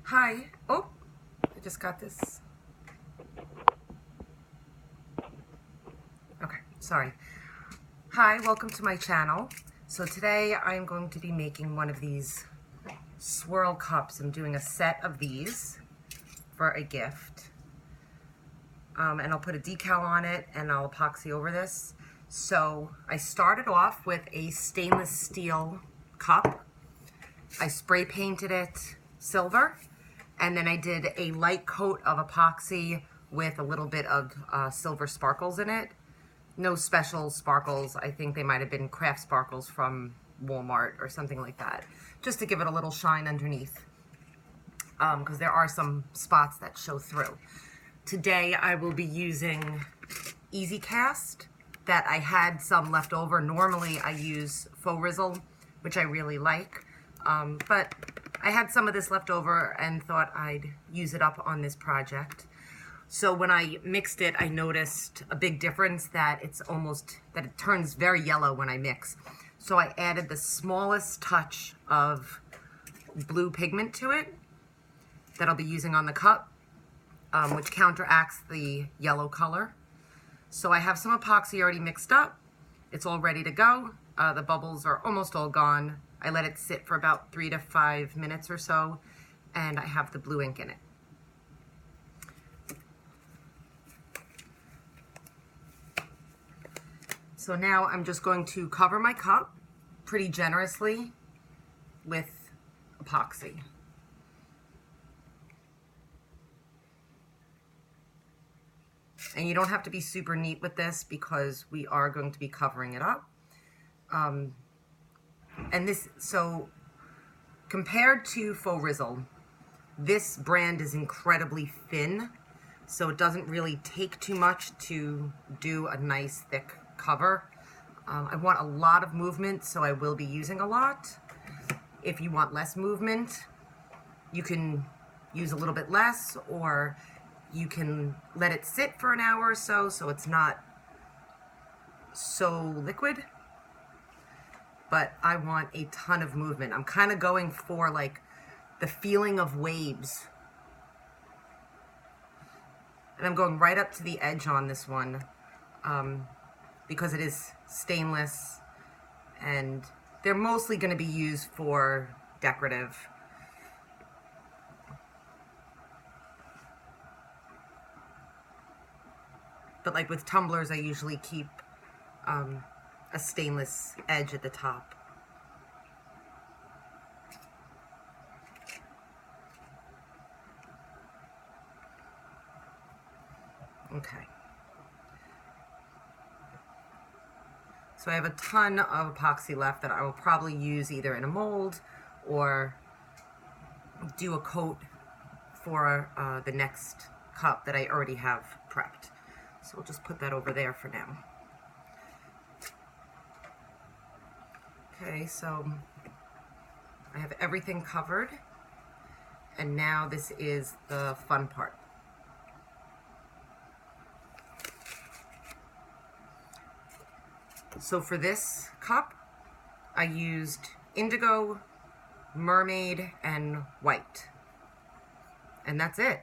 Hi. Oh, I just got this. Okay, sorry. Hi, welcome to my channel. So today I'm going to be making one of these swirl cups. I'm doing a set of these for a gift. And I'll put a decal on it and I'll epoxy over this. So I started off with a stainless steel cup. I spray painted it silver, and then I did a light coat of epoxy with a little bit of silver sparkles in it. No special sparkles. I think they might have been craft sparkles from Walmart or something like that, just to give it a little shine underneath, because there are some spots that show through. Today I will be using Easy Cast that I had some left over. Normally I use Faux Rizzle, which I really like, but I had some of this left over and thought I'd use it up on this project. So when I mixed it, I noticed a big difference, that it turns very yellow when I mix. So I added the smallest touch of blue pigment to it that I'll be using on the cup, which counteracts the yellow color. So I have some epoxy already mixed up. It's all ready to go. The bubbles are almost all gone. I let it sit for about 3 to 5 minutes or so, and I have the blue ink in it. So now I'm just going to cover my cup pretty generously with epoxy. And you don't have to be super neat with this because we are going to be covering it up. So compared to Faux Rizzle, this brand is incredibly thin, so it doesn't really take too much to do a nice thick cover. I want a lot of movement, so I will be using a lot. If you want less movement, you can use a little bit less, or you can let it sit for an hour or so it's not so liquid. But I want a ton of movement. I'm kind of going for like the feeling of waves. And I'm going right up to the edge on this one, because it is stainless and they're mostly going to be used for decorative. But like with tumblers, I usually keep a stainless edge at the top. Okay. So I have a ton of epoxy left that I will probably use either in a mold or do a coat for the next cup that I already have prepped. So we'll just put that over there for now. Okay, so I have everything covered, and now this is the fun part. So for this cup, I used indigo, mermaid, and white. And that's it.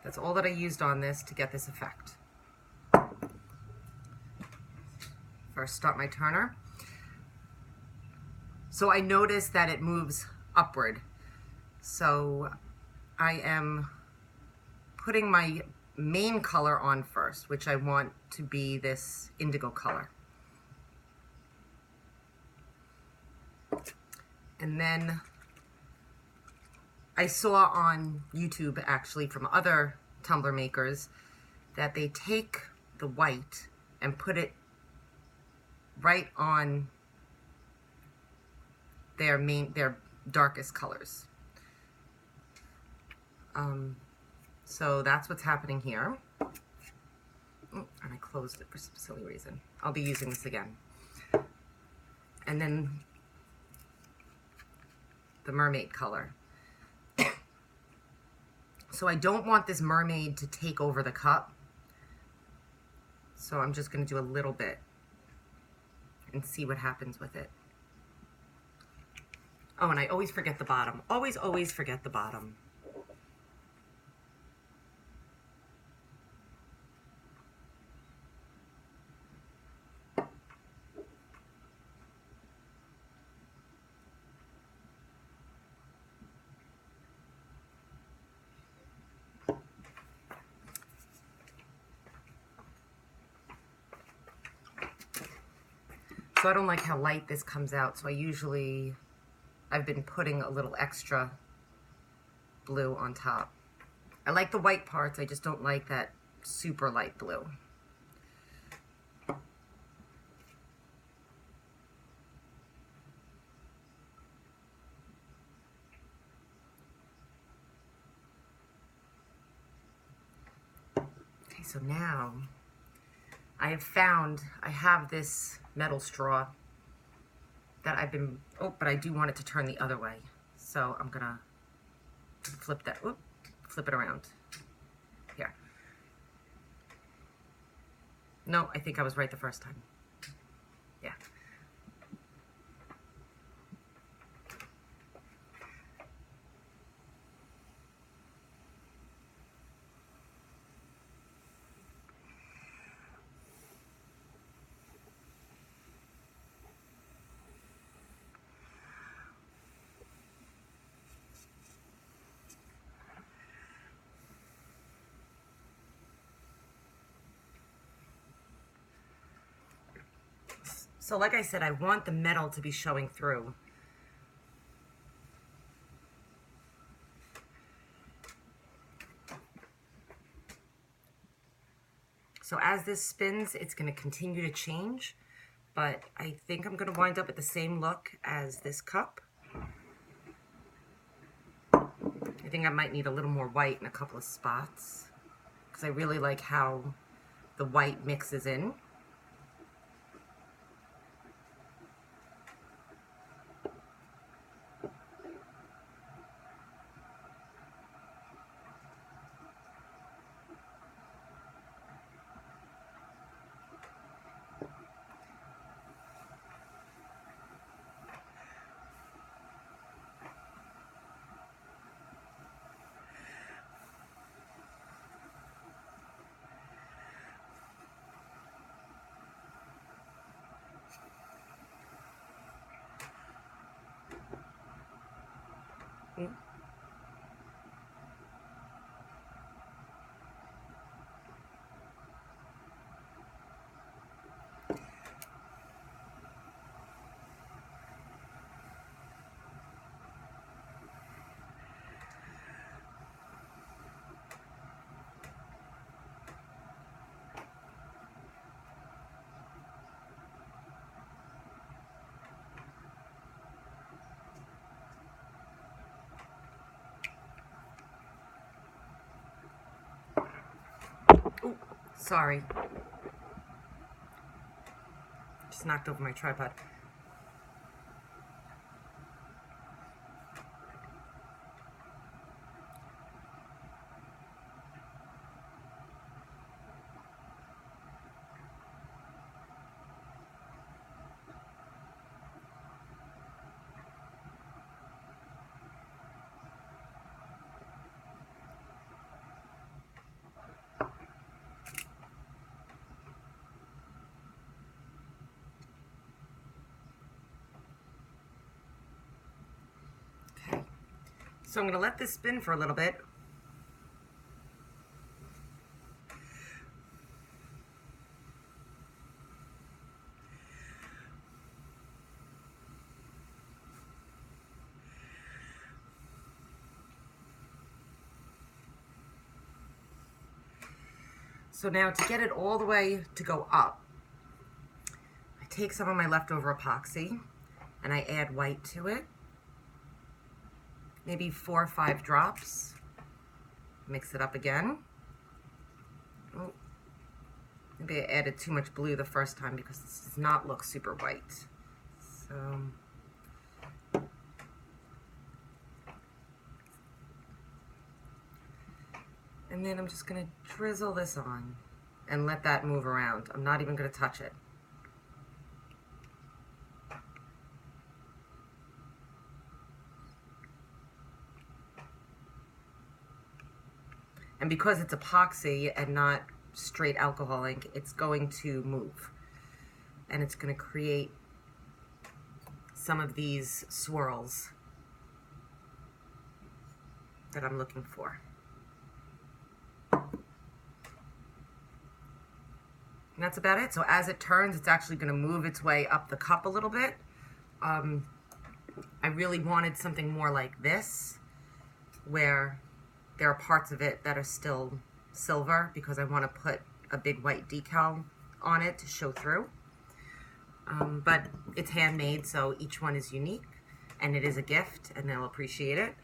That's all that I used on this to get this effect. First, start my turner. So I noticed that it moves upward. So I am putting my main color on first, which I want to be this indigo color. And then I saw on YouTube, actually, from other tumbler makers, that they take the white and put it right on their darkest colors. So that's what's happening here. And I closed it for some silly reason. I'll be using this again. And then the mermaid color. So I don't want this mermaid to take over the cup. So I'm just going to do a little bit and see what happens with it. Oh, and I always forget the bottom. Always forget the bottom. So I don't like how light this comes out, so I've been putting a little extra blue on top. I like the white parts, I just don't like that super light blue. Okay, so now I have this metal straw that I've been, but I do want it to turn the other way. So I'm gonna flip it around. Here. No, I think I was right the first time. Yeah. So like I said, I want the metal to be showing through. So as this spins, it's going to continue to change, but I think I'm going to wind up with the same look as this cup. I think I might need a little more white in a couple of spots because I really like how the white mixes in. Ooh, sorry. Just knocked over my tripod. Okay, so I'm going to let this spin for a little bit. So now to get it all the way to go up, I take some of my leftover epoxy and I add white to it. Maybe 4 or 5 drops. Mix it up again. Oh, maybe I added too much blue the first time because this does not look super white. So and then I'm just going to drizzle this on and let that move around. I'm not even going to touch it. And because it's epoxy and not straight alcohol ink, it's going to move. And it's going to create some of these swirls that I'm looking for. that's about it. So as it turns, it's actually going to move its way up the cup a little bit. I really wanted something more like this, where there are parts of it that are still silver, because I want to put a big white decal on it to show through. But it's handmade, so each one is unique, and it is a gift, and they'll appreciate it.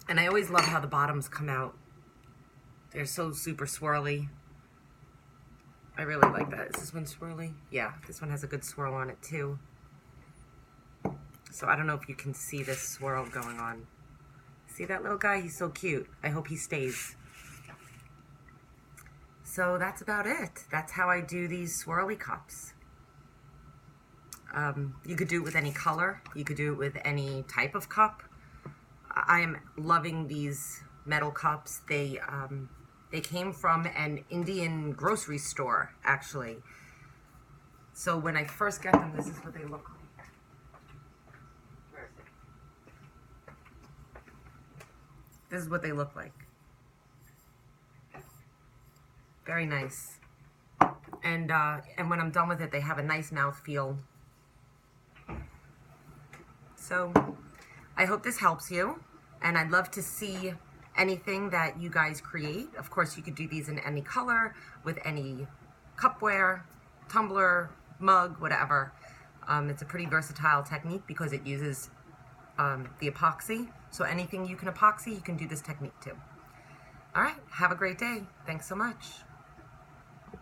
And I always love how the bottoms come out. They're so super swirly. I really like that. Is this one swirly? Yeah, this one has a good swirl on it too. So I don't know if you can see this swirl going on. See that little guy? He's so cute. I hope he stays. So that's about it. That's how I do these swirly cups. You could do it with any color. You could do it with any type of cup. I am loving these metal cups. They came from an Indian grocery store, actually. So when I first got them, this is what they look like. Where is it? This is what they look like. Very nice. And when I'm done with it, they have a nice mouthfeel. So I hope this helps you, and I'd love to see anything that you guys create. Of course, you could do these in any color, with any cupware, tumbler, mug, whatever. It's a pretty versatile technique because it uses the epoxy. So anything you can epoxy, you can do this technique too. All right, have a great day. Thanks so much.